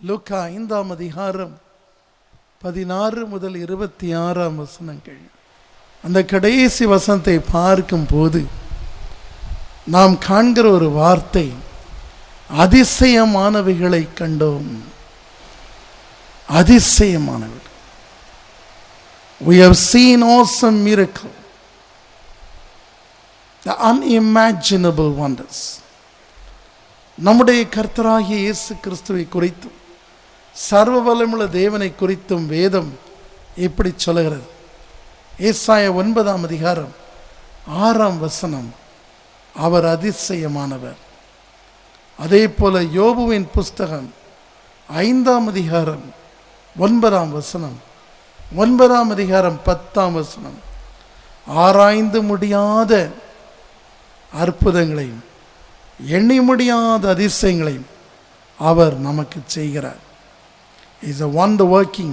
லூக்கா 5ஆம் அதிகாரம் 16 முதல் 26 வசனங்கள். அந்த கடைசி வசனத்தை பார்க்கும் போது நாம் காண்கிற ஒரு வார்த்தை, அதிசயமானவைகளை கண்டோம். அதிசயமானவை. We have seen awesome miracle, the unimaginable wonders. நம்முடைய கர்த்தராகிய இயேசு கிறிஸ்துவை குறித்தும் சர்வ வல்லமையுள்ள தேவனை குறித்தும் வேதம் எப்படி சொல்கிறது? ஏசாயா 9ஆம் அதிகாரம் 6ஆம் வசனம், அவர் அதிசயமானவர். அதே போல யோபுவின் புஸ்தகம் 5ஆம் அதிகாரம் 9ஆம் வசனம், 9ஆம் அதிகாரம் 10ஆம் வசனம், ஆராய்ந்து முடியாத அற்புதங்களையும் எண்ணி முடியாத அதிசயங்களையும் அவர் நமக்கு செய்கிறார். Is a wonder working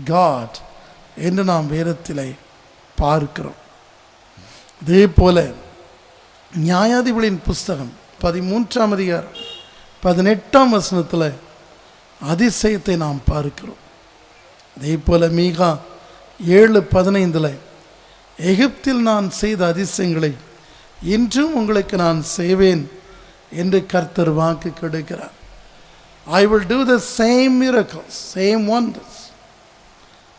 God என்று நாம் வேதத்திலே பார்க்கிறோம். அதே போல நியாயாதிபதிகளின் புஸ்தகம் 13ஆம் அதிகாரம் 18ஆம் வசனத்தில் அதிசயத்தை நாம் பார்க்கிறோம். அதே போல மீகா 7:15 எகிப்தில் நான் செய்த அதிசயங்களை இன்றும் உங்களுக்கு நான் செய்வேன் என்று கர்த்தர் வாக்கு கொடுக்கிறார். I will do the same miracles, same wonders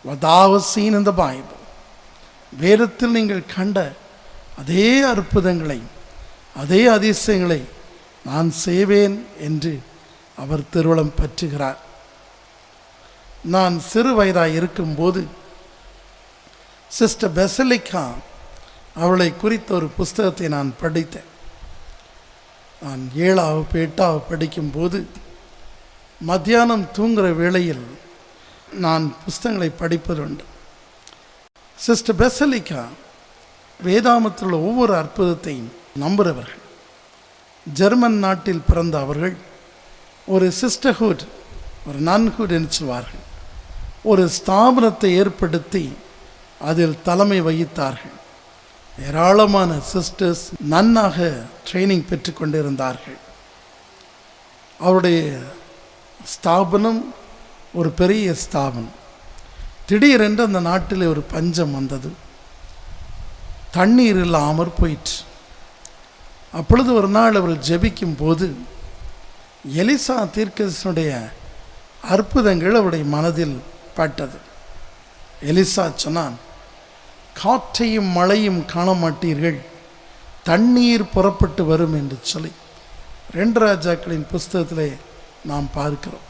what thou hast seen in the Bible. வேதத்தில் நீங்கள் கண்ட அதே அற்புதங்களை அதே அதிசயங்களை நான் செய்வேன் என்று அவர் திருவுளம் பற்றுகிறார். நான் சிறு வயதாய் இருக்கும்போது சிஸ்டர் பெசலிகா அவளை குறித்த ஒரு புஸ்தகத்தை நான் படித்தேன். நான் 7வது 8வது படிக்கும்போது மத்தியானம் தூங்குகிற வேளையில் நான் புஸ்தகங்களை படிப்பதுண்டு. சிஸ்டர் பெசலிகா வேதாமத்தில் உள்ள ஒவ்வொரு அற்புதத்தையும் நம்புகிறவர்கள். ஜெர்மன் நாட்டில் பிறந்த அவர்கள் ஒரு சிஸ்டர்ஹுட், ஒரு நன்ஹுட் என்று சொல்வார்கள், ஒரு ஸ்தாபனத்தை ஏற்படுத்தி அதில் தலைமை வகித்தார்கள். ஏராளமான சிஸ்டர்ஸ் நன்னாக ட்ரைனிங் பெற்றுக்கொண்டிருந்தார்கள். அவருடைய ஸ்தாபனம் ஒரு பெரிய ஸ்தாபனம். திடீரென்று அந்த நாட்டில் ஒரு பஞ்சம் வந்தது. தண்ணீர் இல்லாமற் போயிற்று. அப்பொழுது ஒரு நாள் அவர்கள் ஜெபிக்கும் போது எலிசா தீர்க்கதரிசியுடைய அற்புதங்கள் அவருடைய மனதில் பட்டது. எலிசா சொன்னான், காற்றையும் மழையும் காண மாட்டீர்கள், தண்ணீர் புறப்பட்டு வரும் என்று சொல்லி 2 ராஜாக்களின் புஸ்தகத்திலே நாம் பார்க்கிறோம்.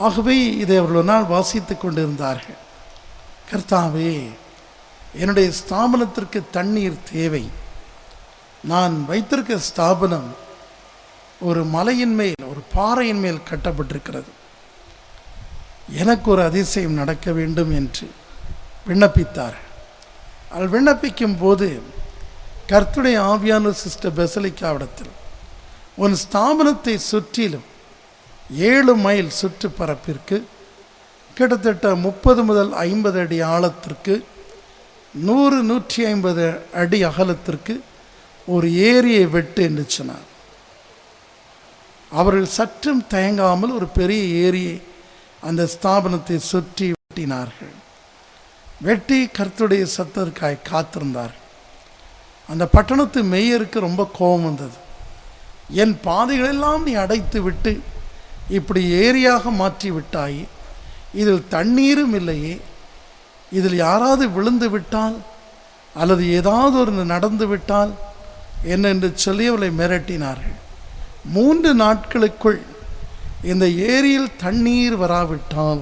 ஆகவே இதை அவர்கள் ஒரு நாள் வாசித்து கொண்டிருந்தார்கள். கர்த்தாவே, என்னுடைய ஸ்தாபனத்திற்கு தண்ணீர் தேவை. நான் வைத்திருக்க ஸ்தாபனம் ஒரு மலையின் மேல், ஒரு பாறையின் மேல் கட்டப்பட்டிருக்கிறது. எனக்கு ஒரு அதிசயம் நடக்க வேண்டும் என்று விண்ணப்பித்தார்கள். அவள் விண்ணப்பிக்கும் போது கர்த்தருடைய ஆவியான சிஸ்டர் பெசலிகாவிடத்தில், உன் ஸ்தாபனத்தை சுற்றிலும் 7 மைல் சுற்றுப்பரப்பிற்கு கிட்டத்தட்ட 30 முதல் 50 அடி ஆழத்திற்கு 100-150 அடி அகலத்திற்கு ஒரு ஏரியை வெட்டு என்று சொன்னார். அவர்கள் சற்றும் தயங்காமல் ஒரு பெரிய ஏரியை அந்த ஸ்தாபனத்தை சுற்றி வெட்டினார்கள். வெட்டி கர்த்தருடைய சத்தத்திற்காய் காத்திருந்தார்கள். அந்த பட்டணத்து மேயருக்கு ரொம்ப கோபம் வந்தது. என் பாதைகளெல்லாம் நீ அடைத்து விட்டு இப்படி ஏரியாக மாற்றி விட்டாய், இதில் தண்ணீரும் இல்லையே, இதில் யாராவது விழுந்து விட்டால் அல்லது ஏதாவது ஒரு நடந்து விட்டால் என்னென்று சொல்லி அவளை மிரட்டினார்கள். 3 நாட்களுக்குள் இந்த ஏரியில் தண்ணீர் வராவிட்டால்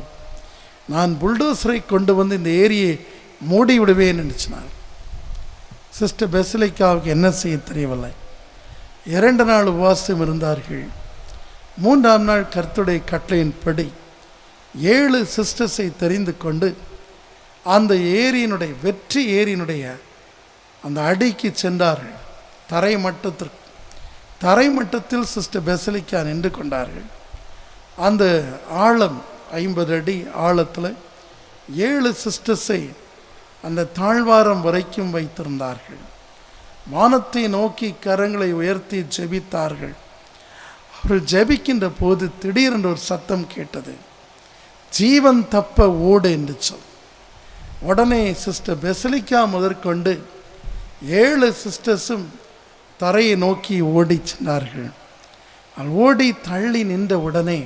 நான் புல்டோசரை கொண்டு வந்து இந்த ஏரியை மூடி விடுவேன் என்று சொன்னார். சிஸ்டர் பெசலிகாவுக்கு என்ன செய்ய தெரியவில்லை. 2 நாள் உபவாசம் இருந்தார்கள். 3ஆம் நாள் கர்த்தருடைய கட்டளையின்படி 7 சிஸ்டர்ஸை தெரிந்து கொண்டு அந்த ஏரியினுடைய வெற்றி ஏரியினுடைய அந்த அடிக்கு சென்றார்கள். தரைமட்டத்தில் சிஸ்டர் பெசலிகா நின்று கொண்டார்கள். அந்த ஆழம் 50 அடி ஆழத்தில் 7 சிஸ்டர்ஸை அந்த தாழ்வாரம் வரைக்கும் வைத்திருந்தார்கள். வானத்தை நோக்கி கரங்களை உயர்த்தி ஜெபித்தார்கள். அவர்கள் ஜெபிக்கின்ற போது திடீரென்று ஒரு சத்தம் கேட்டது, ஜீவன் தப்ப ஓடு என்று சொல். உடனே சிஸ்டர் பெசிலிக்கா முதற்கொண்டு 7 சிஸ்டர்ஸும் தரையை நோக்கி ஓடி சென்றார்கள். ஓடி தள்ளி நின்ற உடனே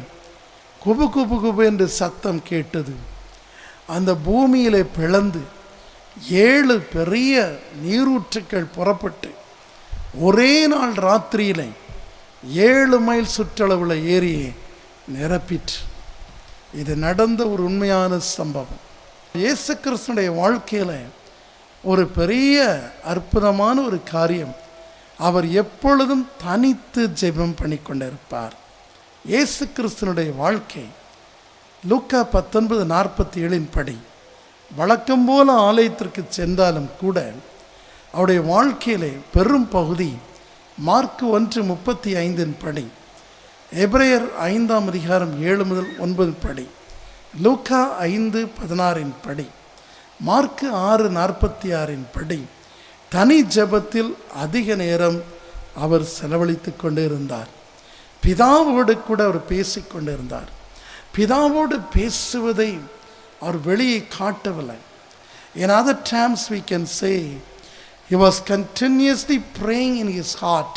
குபு குபு குபு என்று சத்தம் கேட்டது. அந்த பூமியிலே பிளந்து 7 பெரிய நீரூற்றுக்கள் புறப்பட்டு ஒரே நாள் ராத்திரியிலே 7 மைல் சுற்றளவுள்ள ஏரியை நிரப்பிற்று. இது நடந்த ஒரு உண்மையான சம்பவம். இயேசு கிறிஸ்துடைய வாழ்க்கையில் ஒரு பெரிய அற்புதமான ஒரு காரியம், அவர் எப்பொழுதும் தனித்து ஜெபம் பண்ணி கொண்டிருப்பார். இயேசு கிறிஸ்துனுடைய வாழ்க்கை லூக்கா 19:47 படி வழக்கம் போல ஆலயத்திற்கு சென்றாலும் கூட அவருடைய வாழ்க்கையிலே பெரும் பகுதி மார்க்கு 1:35 படி, எபிரேயர் 5ஆம் அதிகாரம் 7 முதல் 9 படி, லூக்கா 5:16 படி, மார்க்கு 6:46 படி தனி ஜெபத்தில் அதிக நேரம் அவர் செலவழித்து கொண்டு இருந்தார். பிதாவோடு கூட அவர் பேசிக்கொண்டு இருந்தார். பிதாவோடு பேசுவதை அவர் வெளியே காட்டவில்லை. In other terms we can say he was continuously praying in his heart.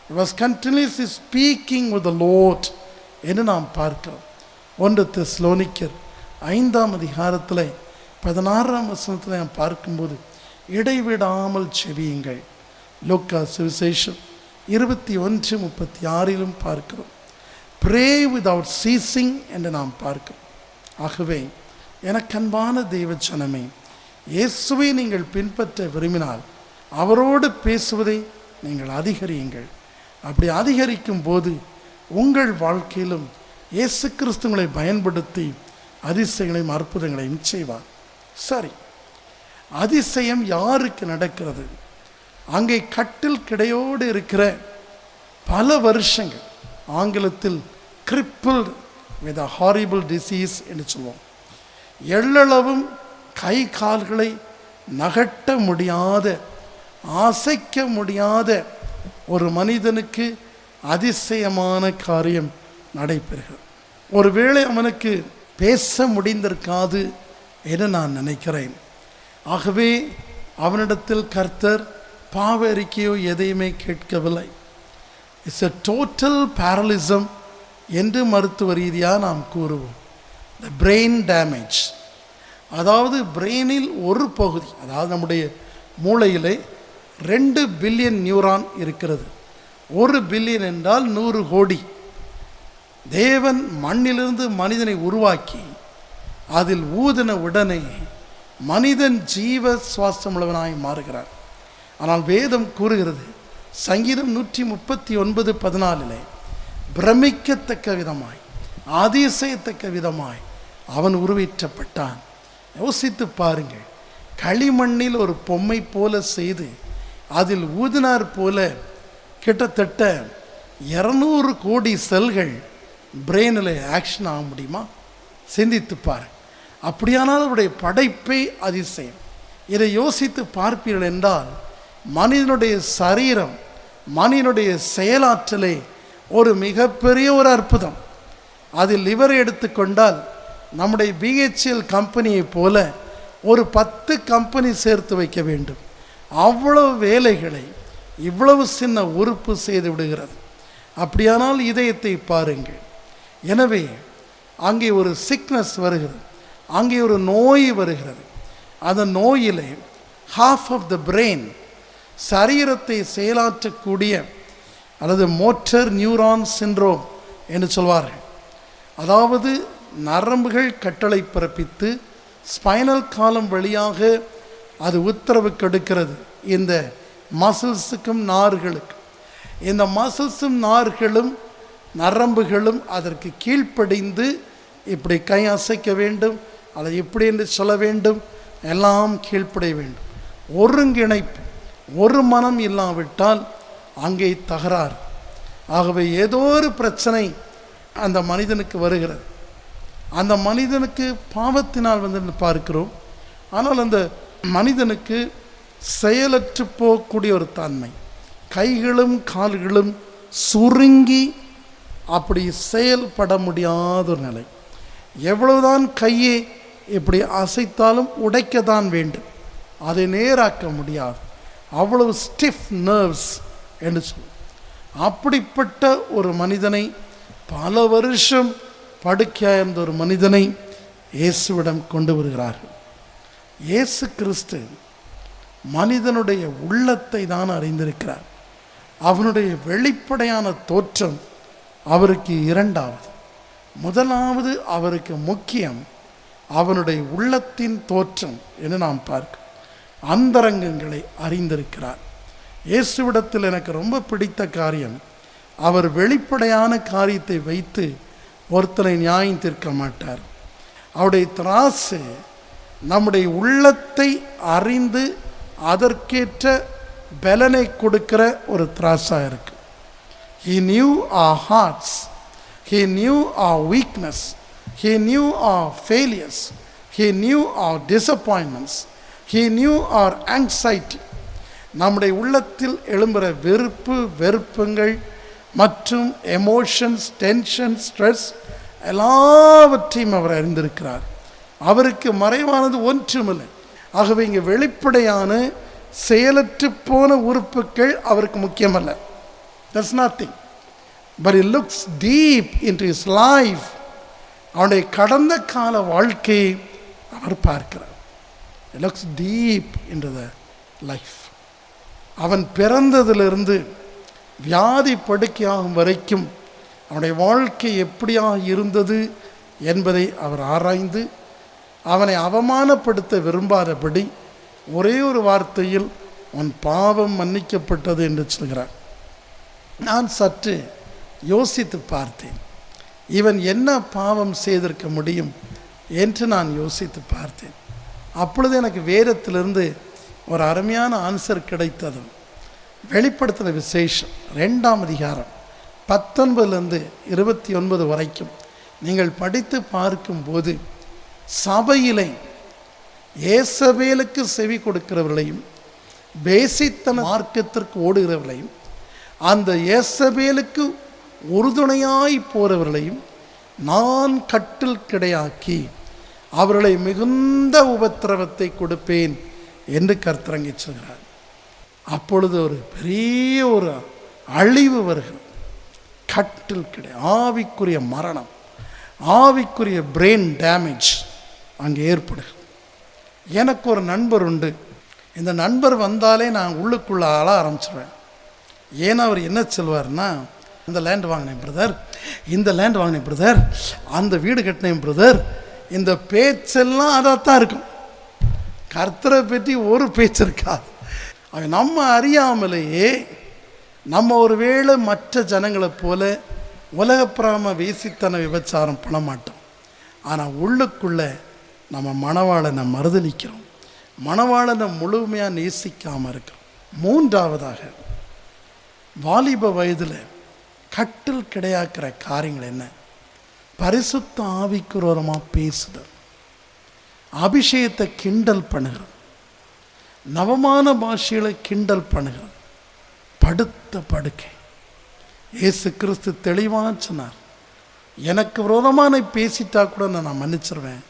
He was continuously speaking with the Lord என்று நாம் பார்க்கிறோம். 1 தெசலோனிக்கர் 5ஆம் அதிகாரத்தில் 16ஆம் வசனத்தில் நாம் பார்க்கும்போது இடைவிடாமல் செவியுங்கள். லூக்கா சுவிசேஷம் 21:36 பார்க்கிறோம். ப்ரே வித்அவுட் சீசிங் என்று நாம் பார்க்கிறோம். ஆகவே எனக்கன்பான தெய்வ ஜனமே, இயேசுவை நீங்கள் பின்பற்ற விரும்பினால் அவரோடு பேசுவதை நீங்கள் அதிகரியுங்கள். அப்படி அதிகரிக்கும் போது உங்கள் வாழ்க்கையிலும் இயேசு கிறிஸ்துவை பயன்படுத்தி அதிசயங்களையும் அற்புதங்களையும் செய்வார். சரி, அதிசயம் யாருக்கு நடக்கிறது? அங்கே கட்டில் கிடையோடு இருக்கிற பல வருஷங்கள், ஆங்கிலத்தில் crippled with a horrible disease என்று சொல்லுவோம், எள்ளளவும் கை கால்களை நகட்ட முடியாத, அசைக்க முடியாத ஒரு மனிதனுக்கு அதிசயமான காரியம் நடைபெறுகிறது. ஒருவேளை அவனுக்கு பேச முடிந்திருக்காது என நான் நினைக்கிறேன். ஆகவே அவனிடத்தில் கர்த்தர் பாவ அறிக்கையோ எதையுமே கேட்கவில்லை. இட்ஸ் எ டோட்டல் பேரலிசம் என்று மருத்துவ ரீதியாக நாம் கூறுவோம். த பிரெயின் டேமேஜ், அதாவது பிரெயினில் ஒரு பகுதி, அதாவது நம்முடைய மூளையிலே 2 பில்லியன் நியூரான் இருக்கிறது. 1 பில்லியன் என்றால் 100 கோடி. தேவன் மண்ணிலிருந்து மனிதனை உருவாக்கி அதில் ஊதின உடனே மனிதன் ஜீவ சுவாசமுள்ளவனாய் மாறுகிறார். ஆனால் வேதம் கூறுகிறது, சங்கீதம் 139:14 பிரமிக்கத்தக்க விதமாய், அதிசயத்தக்க விதமாய் அவன் உருவேற்றப்பட்டான். யோசித்து பாருங்கள், களிமண்ணில் ஒரு பொம்மை போல செய்து அதில் ஊதினார் போல கிட்டத்தட்ட 200 கோடி செல்கள் பிரெயினில் ஆக்ஷன் ஆக முடியுமா? சிந்தித்து பாருங்கள். அப்படியானால் அவருடைய படைப்பே அதிசயம். இதை யோசித்து பார்ப்பீர்கள் என்றால் மனிதனுடைய சரீரம், மனிதனுடைய செயலாற்றலே ஒரு மிகப்பெரிய ஒரு அற்புதம். அதில் லிவரை எடுத்துக்கொண்டால் நம்முடைய BHL கம்பெனியை போல ஒரு 10 கம்பெனி சேர்த்து வைக்க வேண்டும். அவ்வளவு வேலைகளை இவ்வளவு சின்ன உறுப்பு செய்து விடுகிறது. அப்படியானால் இதயத்தை பாருங்கள். எனவே அங்கே ஒரு சிக்னஸ் வருகிறது, அங்கே ஒரு நோய் வருகிறது. அந்த நோயிலே half of the brain, சரீரத்தை செயலாற்றக்கூடிய அல்லது மோட்டர் நியூரான் சிண்ட்ரோம் என்று சொல்வார்கள். அதாவது நரம்புகள் கட்டளை பிறப்பித்து ஸ்பைனல் காலம் வழியாக அது உத்தரவு கெடுக்கிறது இந்த மசில்ஸுக்கும் நார்களுக்கும். இந்த மசில்ஸும் நார்களும் நரம்புகளும் அதற்கு கீழ்ப்படிந்து இப்படி கை அசைக்க வேண்டும், அதை இப்படி என்று சொல்ல வேண்டும், எல்லாம் கீழ்ப்படைய வேண்டும். ஒருங்கிணைப்பு, ஒரு மனம் இல்லாவிட்டால் அங்கே தகராறு. ஆகவே ஏதோ ஒரு பிரச்சனை அந்த மனிதனுக்கு வருகிறது. அந்த மனிதனுக்கு பாவத்தினால் வந்து பார்க்கிறோம். ஆனால் அந்த மனிதனுக்கு செயலற்று போகக்கூடிய ஒரு தன்மை, கைகளும் கால்களும் சுருங்கி அப்படி செயல்பட முடியாத ஒரு நிலை. எவ்வளவுதான் கையை இப்படி அசைத்தாலும் உடைக்க தான் வேண்டும், அதை நேராக்க முடியாது. அவ்வளவு ஸ்டிஃப் நர்வ்ஸ் என்று சொல்லும். அப்படிப்பட்ட ஒரு மனிதனை, பல வருஷம் படுக்கையாயிருந்த ஒரு மனிதனை இயேசுவிடம் கொண்டு வருகிறார்கள். இயேசு கிறிஸ்து மனிதனுடைய உள்ளத்தை தான் அறிந்திருக்கிறார். அவனுடைய வெளிப்படையான தோற்றம் அவருக்கு இரண்டாவது. முதலாவது அவருக்கு முக்கியம் அவனுடைய உள்ளத்தின் தோற்றம் என்று நாம் பார்க்க அந்தரங்கங்களை அறிந்திருக்கிறார். இயேசுவிடத்தில் எனக்கு ரொம்ப பிடித்த காரியம், அவர் வெளிப்படையான காரியத்தை வைத்து ஒருத்தரை நியாயம் தீர்க்க மாட்டார். அவருடைய திராசு நம்முடைய உள்ளத்தை அறிந்து அதற்கேற்ற பலனை கொடுக்கிற ஒரு திராசாக இருக்கு. He knew our hearts, he knew our weakness, he knew our failures, he knew our disappointments, he knew our anxiety. நம்முடைய உள்ளத்தில் எழும்புகிற வெறுப்பு, வெறுப்புங்கள் மற்றும் எமோஷன்ஸ், டென்ஷன், ஸ்ட்ரெஸ் எல்லாவற்றையும் அவர் அறிந்திருக்கிறார். அவருக்கு மறைவானது ஒன்றுமில்லை. ஆகவே இங்கே வெளிப்படையான செயலற்று போன உறுப்புகள் அவருக்கு முக்கியமல்ல. That's nothing. But he looks deep into his life. அவனுடைய கடந்த கால வாழ்க்கையை அவர் பார்க்கிறார். He looks deep into the life. அவன் பிறந்ததிலிருந்து வியாதி படுக்கையாகும் வரைக்கும் அவனுடைய வாழ்க்கை எப்படியாக இருந்தது என்பதை அவர் ஆராய்ந்து அவனை அவமானப்படுத்த விரும்பாதபடி ஒரே ஒரு வார்த்தையில் உன் பாவம் மன்னிக்கப்பட்டது என்று சொல்கிறார். நான் சற்று யோசித்து பார்த்தேன், இவன் என்ன பாவம் செய்திருக்க முடியும் என்று நான் யோசித்து பார்த்தேன். அப்பொழுது எனக்கு வேதத்திலிருந்து ஒரு அருமையான ஆன்சர் கிடைத்தது. வெளிப்படுத்தின விசேஷம் 2ஆம் அதிகாரம் 19 to 29 வரைக்கும் நீங்கள் படித்து பார்க்கும்போது சபையிலே ஏசபேலுக்கு செவி கொடுக்கிறவர்களையும் பேசித்தன மார்க்கத்திற்கு ஓடுகிறவர்களையும் அந்த ஏசபேலுக்கு உறுதுணையாய் போகிறவர்களையும் நான் கட்டில் கிடையாக்கி அவர்களை மிகுந்த உபத்திரவத்தை கொடுப்பேன் என்று கர்த்தர் சொல்கிறார். அப்பொழுது ஒரு பெரிய ஒரு அழிவு வருகிறது. கட்டில் கிடை, ஆவிக்குரிய மரணம், ஆவிக்குரிய பிரெயின் டேமேஜ் அங்கே ஏற்படுகிறது. எனக்கு ஒரு நண்பர் உண்டு. இந்த நண்பர் வந்தாலே நான் உள்ளுக்குள்ளே ஆள ஆரம்பிச்சிடுவேன். ஏன்னா அவர் என்ன சொல்வார்னா, இந்த லேண்ட் வாங்கினேன் பிரதர், இந்த லேண்ட் வாங்கினேன் பிரதர், அந்த வீடு கட்டினேன் பிரதர், இந்த பேச்செல்லாம் அதாத்தான் இருக்கும். கர்த்தரை பற்றி ஒரு பேச்சு இருக்காது. நம்ம அறியாமலேயே நம்ம ஒருவேளை மற்ற ஜனங்களை போல உலகப்பிராம வேசித்தன விபச்சாரம் பண்ண மாட்டோம். ஆனால் உள்ளுக்குள்ளே நம்ம மணவாளனை மறுதலிக்கிறோம், மணவாளனை முழுமையாக நேசிக்காமல் இருக்கிறோம். மூன்றாவதாக வாலிப வயதில் கட்டில் கிடையாக்கிற காரியங்கள் என்ன? பரிசுத்த ஆவிக்குரோரமாக பேசுதல், அபிஷேகத்தை கிண்டல் பண்ணுகிறது, நவமான பாஷைகளை கிண்டல் பண்ணுகிறது, படுத்த படுக்கை. இயேசு கிறிஸ்து தெளிவாக சொன்னார், எனக்கு விரோதமான பேசிட்டா கூட நான் மன்னிச்சிருவேன்,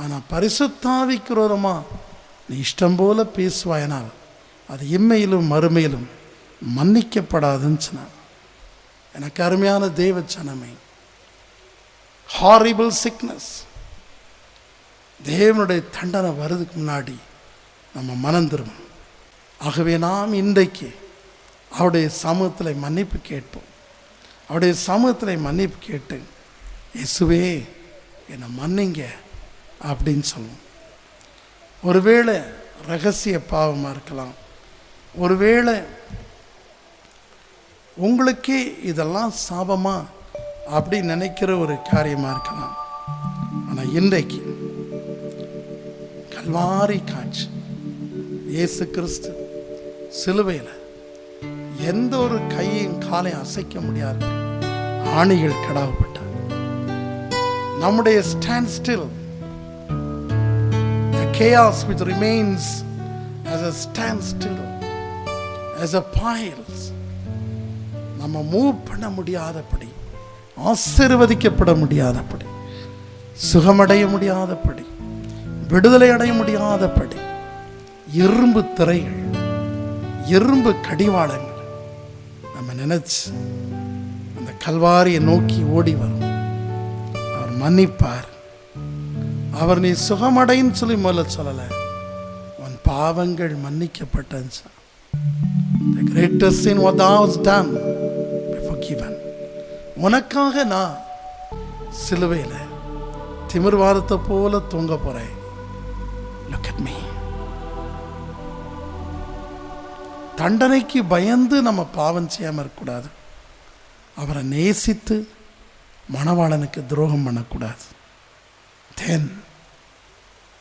ஆனால் பரிசுத்தாவிக்கு விரோதமாக நீ இஷ்டம் போல பேசுவாயனால் அது இம்மையிலும் மறுமையிலும் மன்னிக்கப்படாதுன்னு சொன்னார். எனக்கு அருமையான தேவ ஜனமே, ஹாரிபிள் சிக்னஸ், தேவனுடைய தண்டனை வருதுக்கு முன்னாடி நம்ம மனம் திரும்பணும். ஆகவே நாம் இன்றைக்கு அவருடைய சமூகத்தில் மன்னிப்பு கேட்போம். அவருடைய சமூகத்தில் மன்னிப்பு கேட்டு, இயேசுவே என்னை மன்னிங்க அப்படின்னு சொல்லுவோம். ஒருவேளை ரகசிய பாவமாக இருக்கலாம், ஒருவேளை உங்களுக்கே இதெல்லாம் சாபமா அப்படி நினைக்கிற ஒரு காரியமாக இருக்கலாம். ஆனால் இன்றைக்கு கல்வாரி காட்சி, இயேசு கிறிஸ்து சிலுவையில் எந்த ஒரு கையையும் காலையும் அசைக்க முடியாது ஆணிகள் கடாவப்பட்டார். நம்முடைய stand still, the chaos which remains as a stand still, as a piles, நம்ம மூவ் பண்ண முடியாதபடி ஆசீர்வதிக்கப்பட முடியாதபடி, சுகமடைய முடியாதபடி, விடுதலை அடைய முடியாதபடி இரும்பு திரைகள், இரும்பு கடிவாளங்கள் நம்ம நினைச்சு அந்த கல்வாரியை நோக்கி ஓடி வரும். அவர் மன்னிப்பார். அவர் நீ சுகமடைன்னு சொல்லி முதல்ல சொல்லல, உன் பாவங்கள் மன்னிக்கப்பட்டது. The greatest sin what thou hast done be forgiven. உனக்காக நான் சிலுவையில திமிர்வாதத்தை போல தூங்க போறேன். Look at me. தண்டனைக்கு பயந்து நம்ம பாவம் செய்யாம இருக்கக்கூடாது. அவரை நேசித்து மணவாளனுக்கு துரோகம் பண்ணக்கூடாது. Then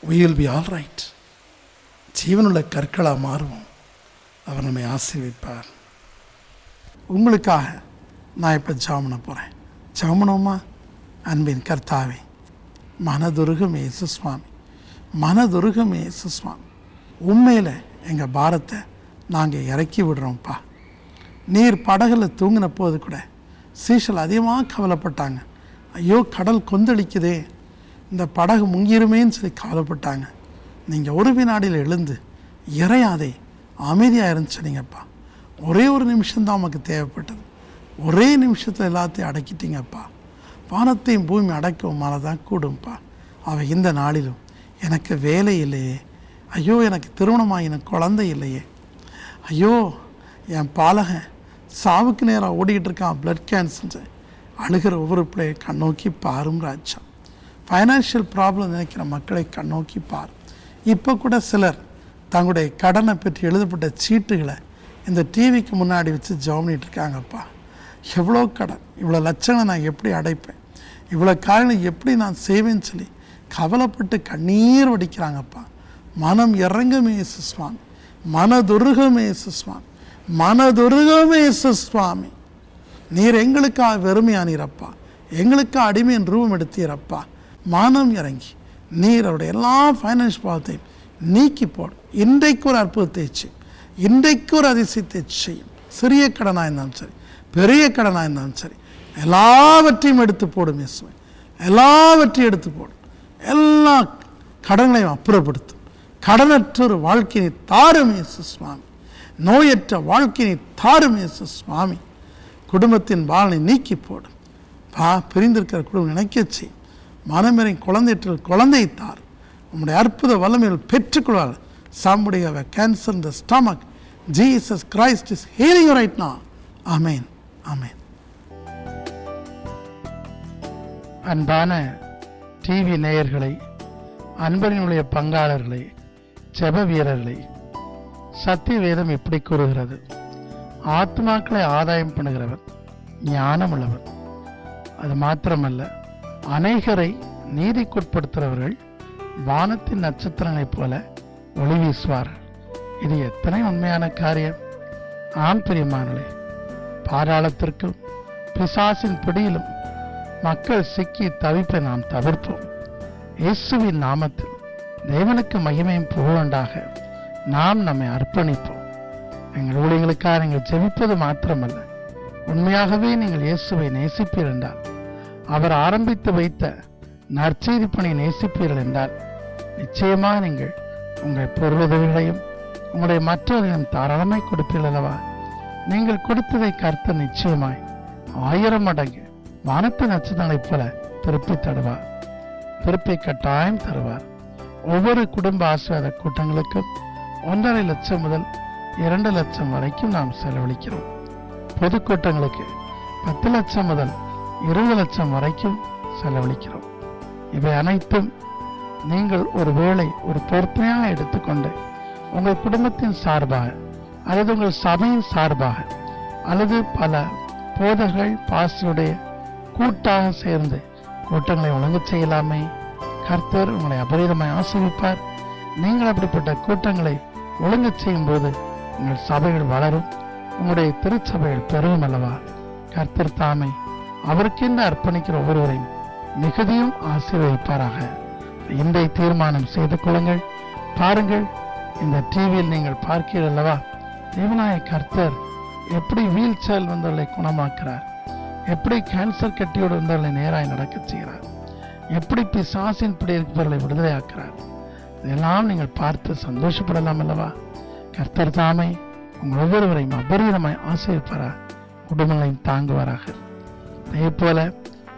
we will be all right. ஜீவனுள்ள கற்களாக மாறுவோம். அவர் நம்மை ஆசீர்வதிப்பார். உங்களுக்காக நான் இப்போ ஜெபம் பண்ண போகிறேன். ஜெபம் பண்ணுவோமா? அன்பின் கர்த்தாவே, மனதுருகும் இயேசு சுவாமி, மனதுருகும் இயேசு சுவாமி, உண்மையில் எங்கள் பாரத்தை நாங்கள் இறக்கி விடுறோம்ப்பா. நீர் படகுல தூங்கின போது கூட சீஷல் அதிகமாக கவலைப்பட்டாங்க. ஐயோ, கடல் கொந்தளிக்குதே, இந்த படகு முங்கிருமேன்னு சொல்லி கவலைப்பட்டாங்க. நீங்கள் ஒரு வினாடியில் எழுந்து இறையாதே, அமைதியாக இருந்துச்சுனீங்கப்பா. ஒரே ஒரு நிமிஷம்தான் நமக்கு தேவைப்பட்டது. ஒரே நிமிஷத்தில் எல்லாத்தையும் அடக்கிட்டீங்கப்பா. வானத்தையும் பூமி அடக்கவும் மேலே தான் கூடும்ப்பா. அவை இந்த நாளிலும் எனக்கு வேலை இல்லையே, ஐயோ எனக்கு திருமணமாக எனக்கு குழந்தை இல்லையே, ஐயோ என் பாலகன் சாவுக்கு நேராக ஓடிக்கிட்டு இருக்கான், பிளட் கேன்சர், அழுகிற ஒவ்வொரு பிள்ளையை கண்ணோக்கி பாரும் ராஜா. ஃபைனான்ஷியல் ப்ராப்ளம் நினைக்கிற மக்களை கண்ணோக்கி பார். இப்போ கூட சிலர் தங்களுடைய கடனை பற்றி எழுதப்பட்ட சீட்டுகளை இந்த டிவிக்கு முன்னாடி வச்சு ஜெபம் பண்ணிட்டு இருக்காங்கப்பா. எவ்வளோ கடன், இவ்வளோ லட்சங்களை நான் எப்படி அடைப்பேன், இவ்வளோ காரியங்களை எப்படி நான் செய்வேன்னு சொல்லி கவலைப்பட்டு கண்ணீர் வடிக்கிறாங்கப்பா. மனம் இறங்குமே இயேசு சுவாமி, மனதுருகமே இயேசு சுவாமி, மனதுருகமே இயேசு சுவாமி. நீர் எங்களுக்காக வெறுமையானீரப்பா, எங்களுக்காக அடிமையின் ரூபம் எடுத்தீரப்பா. மனம் இறங்கி நீர் அவருடைய எல்லா ஃபைனான்ஸ் பாவத்தையும் நீக்கி போடும். இன்றைக்கு ஒரு அற்புதத்தை செய்யும், இன்றைக்கு ஒரு அதிசயத்தை செய்யும். சிறிய கடனாக இருந்தாலும் சரி, பெரிய கடனாக இருந்தாலும் சரி, எல்லாவற்றையும் எடுத்து போடும் இயேசுவை, எல்லாவற்றையும் எடுத்து போடும். எல்லா கடன்களையும் அப்புறப்படுத்தும். கடனற்ற ஒரு வாழ்க்கையை தாரும் இயேசு சுவாமி, நோயற்ற வாழ்க்கையை தாரும் இயேசு சுவாமி. குடும்பத்தின் பாலனை நீக்கி போடும். பிரிந்திருக்கிற குடும்பம் நினைக்க செய்யும். மனமிறை குழந்தையற்ற குழந்தையை தார். உம்முடைய அற்புத வல்லமையில் பெற்றுக்கொள்வார். Somebody have a cancer in the stomach. Jesus Christ is healing you right now. Amen. Amen. அன்பான டிவி நேயர்களை, அன்பரினுடைய பங்காளர்களை, ஜெப வீரர்களை, சத்திய வேதம் எப்படி கூறுகிறது? ஆத்மாக்களை ஆதாயம் பண்ணுகிறவர் ஞானமுள்ளவர். அது மாத்திரமல்ல, அநேகரை நீதிக்குட்படுத்துகிறவர்கள் வானத்தின் நட்சத்திரங்களைப் போல ஒளி வீசுவார்கள். இது எத்தனை உண்மையான காரியம்! ஆம் பிரியமானவர்களே, பாதாளத்திற்கும் பிசாசின் பிடியிலும் மக்கள் சிக்கி தவிப்பை நாம் தவிர்ப்போம். இயேசுவின் நாமத்தில் தேவனுக்கு மகிமையும் புகழுண்டாக நாம் நம்மை அர்ப்பணிப்போம். எங்கள் ஊழியர்களுக்காக நீங்கள் ஜெபிப்பது மாத்திரமல்ல, உண்மையாகவே நீங்கள் இயேசுவை நேசிப்பீர்கள் என்றால், அவர் ஆரம்பித்து வைத்த நற்செய்தி பணி நேசிப்பீர்கள் என்றால், நிச்சயமாக நீங்கள் உங்கள் பொருளுதவிகளையும் உங்களுடைய மற்றவர்களையும் தாராளமாய் கொடுப்பீர்கள் அல்லவா? நீங்கள் கொடுத்ததை கர்த்தர் நிச்சயமாய் 1000 மடங்கு வானத்து நட்சத்திரங்களைப் போல திருப்பி தருவார். திருப்பி கட்டாயம் தருவார். ஒவ்வொரு குடும்ப ஆசீர்வாத கூட்டங்களுக்கும் 1.5 லட்சம் முதல் 2 லட்சம் வரைக்கும் நாம் செலவழிக்கிறோம். பொதுக்கூட்டங்களுக்கு 10 லட்சம் முதல் 20 லட்சம் வரைக்கும் செலவழிக்கிறோம். இவை அனைத்தும் நீங்கள் ஒரு வேளை ஒரு பொறுப்பையாக எடுத்துக்கொண்டு உங்கள் குடும்பத்தின் சார்பாக அல்லது உங்கள் சபையின் சார்பாக அல்லது பல போதகர்கள் பாஸ்டருடைய கூட்டாக சேர்ந்து கூட்டங்களை ஒழுங்கு செய்யலாமே. கர்த்தர் உங்களை அபரிதமாய் ஆசீர்வதிப்பார். நீங்கள் அப்படிப்பட்ட கூட்டங்களை ஒழுங்கு செய்யும் போது உங்கள் சபைகள் வளரும், உங்களுடைய திருச்சபைகள் பெருகும் அல்லவா? கர்த்தர் தாமே அவருக்கென்று அர்ப்பணிக்கிற ஒவ்வொருவரையும் மிகுதியும் ஆசீர்வதிப்பாராக. இன்றைய தீர்மானம் செய்து கொள்ளுங்கள். பாருங்கள், இந்த டிவியில் நீங்கள் பார்க்கிறீர்கள் அல்லவா, தேவனாய கர்த்தர் எப்படி வீல் சேர் வந்தவர்களை குணமாக்குறார், எப்படி கேன்சர் கட்டியோடு இருந்தவர்களை நேராய் நடக்க செய்கிறார், எப்படி பிசாசின் பிடிப்பவர்களை விடுதலையாக்குறார். இதெல்லாம் நீங்கள் பார்த்து சந்தோஷப்படலாம் அல்லவா? கர்த்தர் தாமே உங்கள் ஒவ்வொருவரையும் அபரிதமாய் ஆசீர்வதிப்பாரா, குடும்பங்களையும் தாங்குவாராக. அதே போல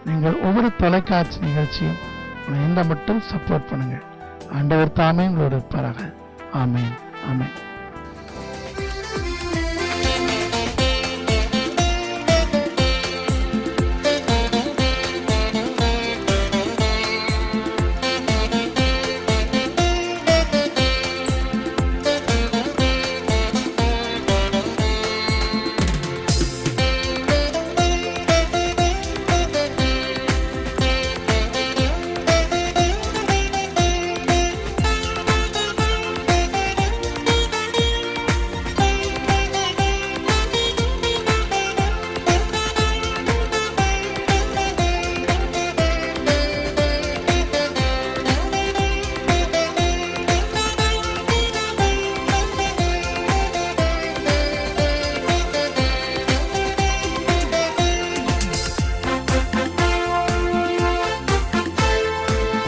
நீங்கள் ஒவ்வொரு தொலைக்காட்சி நிகழ்ச்சியும் இந்த மட்டும் சப்போர்ட் பண்ணுங்கள். ஆண்டவர் தாமே உங்களோடு இருப்பாராக. ஆமென், ஆமென்.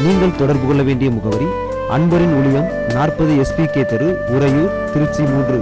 நீங்கள் தொடர்பு கொள்ள வேண்டிய முகவரி: அன்பரின் ஊழியம், 40 SPK தெரு, உறையூர், திருச்சி 3.